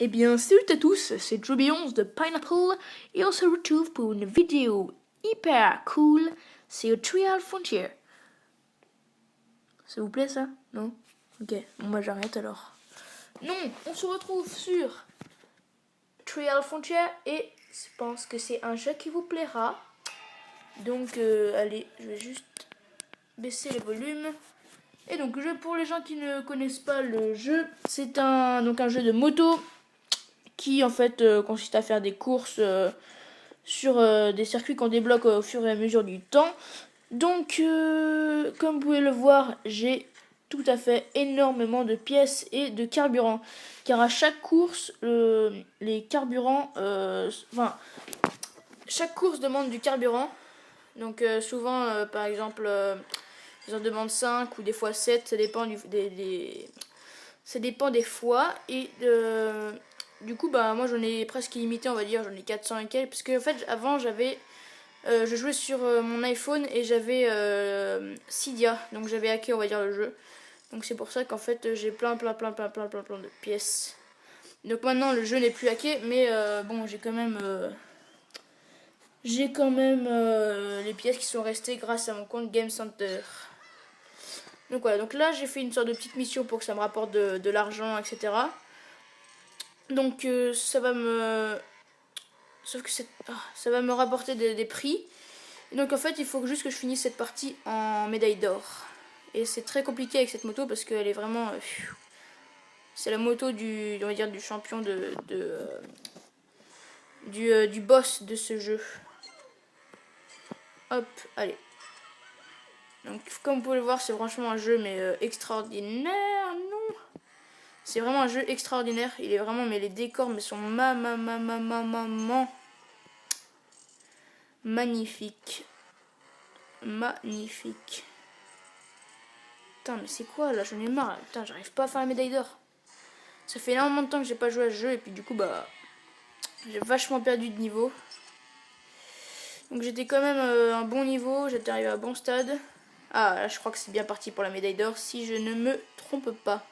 Eh bien, salut à tous, c'est Joby11 de Pineapple et on se retrouve pour une vidéo hyper cool sur Trial Frontier. Ça vous plaît ça? Non? Ok, bon bah j'arrête alors. Non, on se retrouve sur Trial Frontier et je pense que c'est un jeu qui vous plaira. Donc allez, je vais juste baisser le volume. Et donc pour les gens qui ne connaissent pas le jeu, c'est un jeu de moto qui en fait consiste à faire des courses sur des circuits qu'on débloque au fur et à mesure du temps. Donc comme vous pouvez le voir, j'ai tout à fait énormément de pièces et de carburant, car à chaque course les carburants chaque course demande du carburant. Donc souvent par exemple ils en demandent 5 ou des fois 7, ça dépend ça dépend des fois. Et du coup bah moi j'en ai presque illimité, on va dire, j'en ai 400 et quelques, parce que en fait avant je jouais sur mon iPhone et j'avais Cydia, donc j'avais hacké, on va dire, le jeu. Donc c'est pour ça qu'en fait j'ai plein de pièces. Donc maintenant le jeu n'est plus hacké, mais bon j'ai quand même les pièces qui sont restées grâce à mon compte Game Center. Donc voilà, donc là j'ai fait une sorte de petite mission pour que ça me rapporte de l'argent, etc. Donc ça va me... Sauf que ça va me rapporter des prix. Et donc en fait il faut juste que je finisse cette partie en médaille d'or. Et c'est très compliqué avec cette moto parce qu'elle est vraiment... c'est la moto on va dire, du champion du boss de ce jeu. Hop, allez. Donc comme vous pouvez le voir, c'est franchement un jeu mais extraordinaire, non? C'est vraiment un jeu extraordinaire. Il est vraiment, mais les décors mais sont magnifiques. Magnifique. Putain, mais c'est quoi là? J'en ai marre. Putain, j'arrive pas à faire la médaille d'or. Ça fait énormément de temps que j'ai pas joué à ce jeu et puis du coup bah j'ai vachement perdu de niveau. Donc j'étais quand même à un bon niveau, j'étais arrivé à un bon stade. Ah là je crois que c'est bien parti pour la médaille d'or si je ne me trompe pas.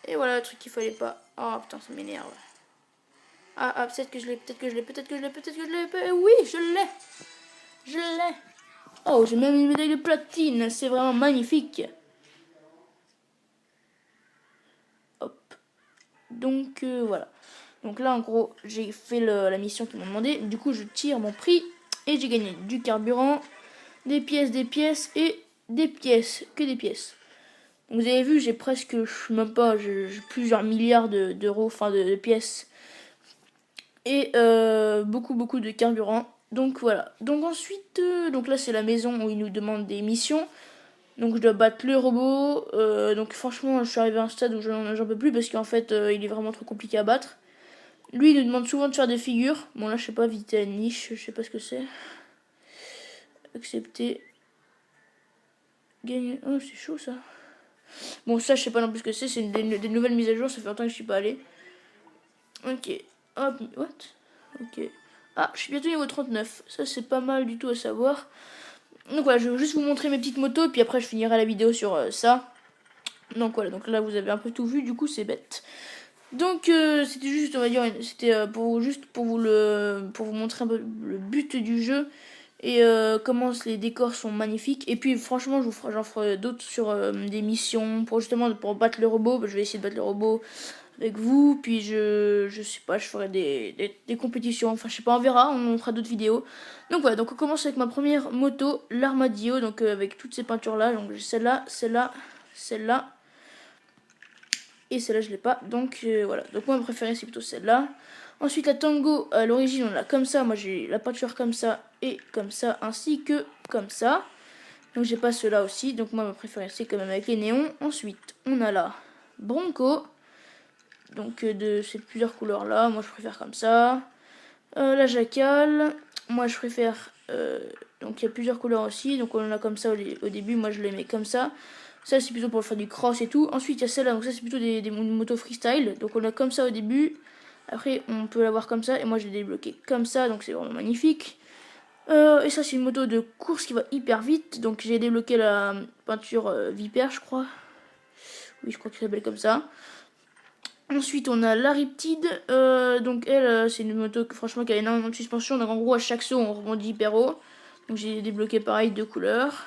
Et voilà le truc qu'il fallait pas. Oh putain ça m'énerve. Ah peut-être que je l'ai, peut-être que je l'ai. Oui je l'ai. Je l'ai. Oh j'ai même une médaille de platine, c'est vraiment magnifique. Hop. Donc voilà. Donc là en gros j'ai fait la mission qu'ils m'ont demandé. Du coup je tire mon prix et j'ai gagné du carburant, des pièces et des pièces, que des pièces. Donc vous avez vu, j'ai presque, même pas, j'ai plusieurs milliards d'euros, enfin de pièces. Et beaucoup de carburant. Donc voilà. Donc ensuite, donc là c'est la maison où ils nous demandent des missions. Donc je dois battre le robot. Donc franchement, je suis arrivé à un stade où j'en peux plus parce qu'en fait, il est vraiment trop compliqué à battre. Lui, il nous demande souvent de faire des figures. Bon là, je sais pas, visiter la niche, je sais pas ce que c'est. Accepter. Gagner. Oh, c'est chaud ça. Bon, ça, je sais pas non plus ce que c'est. C'est des nouvelles mises à jour. Ça fait longtemps que je suis pas allé. Ok. Hop, what? Ok. Ah, je suis bientôt niveau 39. Ça, c'est pas mal du tout à savoir. Donc voilà, je vais juste vous montrer mes petites motos. Et puis après, je finirai la vidéo sur ça. Donc voilà, donc là, vous avez un peu tout vu. Du coup, c'est bête. Donc, c'était juste, on va dire, c'était pour vous montrer un peu le but du jeu. Et comment les décors sont magnifiques. Et puis franchement j'en ferai d'autres sur des missions pour battre le robot. Je vais essayer de battre le robot avec vous. Puis je sais pas, je ferai des compétitions. Enfin je sais pas, on verra, on fera d'autres vidéos. Donc voilà, donc on commence avec ma première moto, l'Armadillo. Donc avec toutes ces peintures là. Donc celle-là, celle-là. Et celle-là je l'ai pas. Donc voilà, donc moi ma préférée c'est plutôt celle-là. Ensuite la Tango, à l'origine on l'a comme ça. Moi j'ai la peinture comme ça et comme ça, ainsi que comme ça. Donc j'ai pas cela aussi. Donc moi ma préférée c'est quand même avec les néons. Ensuite on a la Bronco. Donc c'est plusieurs couleurs là. Moi je préfère comme ça. La Jackal. Moi je préfère... donc il y a plusieurs couleurs aussi. Donc on en a comme ça au début. Moi je les mets comme ça. Ça c'est plutôt pour faire du cross et tout. Ensuite il y a celle-là. Donc ça c'est plutôt des motos freestyle. Donc on a comme ça au début. Après on peut l'avoir comme ça. Et moi je l'ai débloqué comme ça. Donc c'est vraiment magnifique. Et ça c'est une moto de course qui va hyper vite. Donc j'ai débloqué la peinture Viper je crois. Oui je crois qu'elle s'appelle comme ça. Ensuite, on a la Riptide. Donc, elle, c'est une moto franchement qui a énormément de suspension. Donc, en gros, à chaque saut, on rebondit hyper haut. Donc, j'ai débloqué pareil 2 couleurs.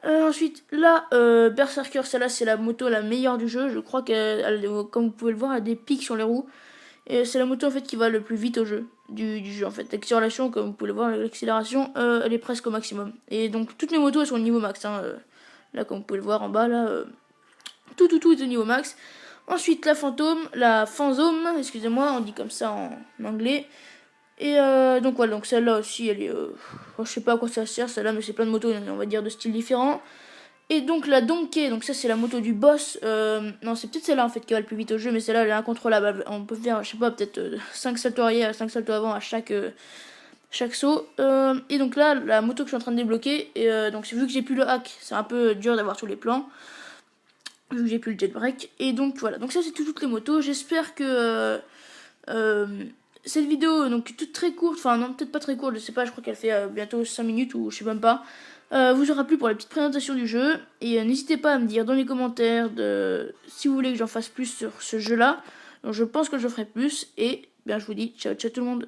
Ensuite, la Berserker, celle-là, c'est la moto la meilleure du jeu. Je crois comme vous pouvez le voir, elle a des pics sur les roues. Et c'est la moto en fait qui va le plus vite au jeu, du jeu en fait. L'accélération, comme vous pouvez le voir, l'accélération, elle est presque au maximum. Et donc, toutes mes motos, elles sont au niveau max. Là, comme vous pouvez le voir en bas, là, tout est au niveau max. Ensuite, la Fantôme, excusez-moi, on dit comme ça en anglais. Et donc voilà, donc celle-là aussi, elle est, je sais pas à quoi ça sert celle-là, mais c'est plein de motos, on va dire de styles différents. Et donc la Donkey, donc ça c'est la moto du boss. Non, c'est peut-être celle-là en fait qui va le plus vite au jeu, mais celle-là elle est incontrôlable. On peut faire, je sais pas, peut-être 5 saltos arrière, 5 saltos avant à chaque saut. Et donc là, la moto que je suis en train de débloquer, et donc vu que j'ai plus le hack, c'est un peu dur d'avoir tous les plans. Vu que j'ai plus le jetbreak. Et donc voilà, donc ça c'est toutes les motos. J'espère que euh, cette vidéo, donc toute très courte, enfin non, peut-être pas très courte, je sais pas, je crois qu'elle fait bientôt 5 minutes ou je sais même pas, vous aura plu pour la petite présentation du jeu. Et n'hésitez pas à me dire dans les commentaires si vous voulez que j'en fasse plus sur ce jeu-là. Donc je pense que je ferai plus. Et bien, je vous dis ciao ciao tout le monde.